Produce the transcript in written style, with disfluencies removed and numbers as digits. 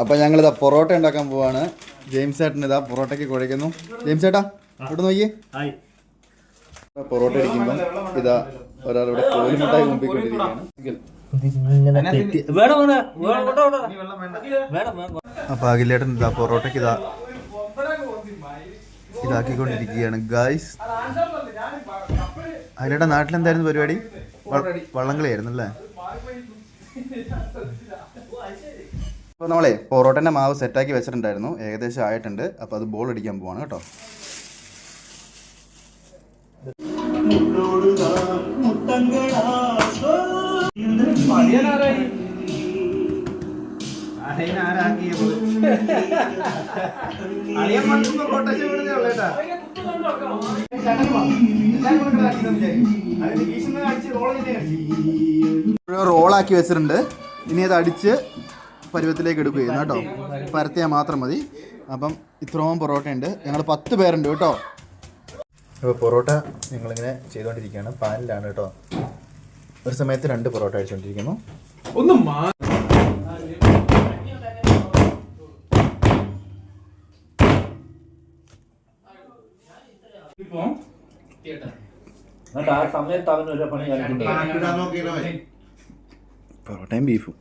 അപ്പം ഞങ്ങളിതാ പൊറോട്ട ഉണ്ടാക്കാൻ പോവാണ്. ജെയിംസ് ചേട്ടൻ ഇതാ പൊറോട്ടയ്ക്ക് കുഴയ്ക്കുന്നു. ജെയിംസ് ചേട്ടാ ഇവിടെ നോക്കിയേ. പൊറോട്ട അടിക്കുമ്പം ഇതാ ഒരാളിവിടെ കോഴിമുട്ടായി മുമ്പിക്കൊണ്ടിരിക്കുകയാണ്. അപ്പം അഖിലേട്ടൻ ഇതാ പൊറോട്ടയ്ക്ക് ഇതാക്കിക്കൊണ്ടിരിക്കുകയാണ് ഗായ്സ്. അഖിലേട്ടൻ നാട്ടിലെന്തായിരുന്നു പരിപാടി? വള്ളംകളിയായിരുന്നു അല്ലേ? അപ്പോൾ നമ്മളെ പൊറോട്ടൻ്റെ മാവ് സെറ്റാക്കി വെച്ചിട്ടുണ്ടായിരുന്നു, ഏകദേശം ആയിട്ടുണ്ട്. അപ്പോൾ അത് ബോൾ അടിക്കാൻ പോവാണ് കേട്ടോ. റോളാക്കി വെച്ചിട്ടുണ്ട്. ഇനി അത് അടിച്ച് പരുവത്തിലേക്ക് എടുക്കുകയും കേട്ടോ. പരത്തിയാൽ മാത്രം മതി. അപ്പം ഇത്രയും പൊറോട്ട ഉണ്ട്. ഞങ്ങൾ 10 പേരുണ്ട് കേട്ടോ. അപ്പോൾ പൊറോട്ട ഞങ്ങളിങ്ങനെ ചെയ്തുകൊണ്ടിരിക്കുകയാണ്. പാനിലാണ് കേട്ടോ. ഒരു സമയത്ത് 2 പൊറോട്ട അടിച്ചുകൊണ്ടിരിക്കുന്നു. പൊറോട്ടയും ബീഫും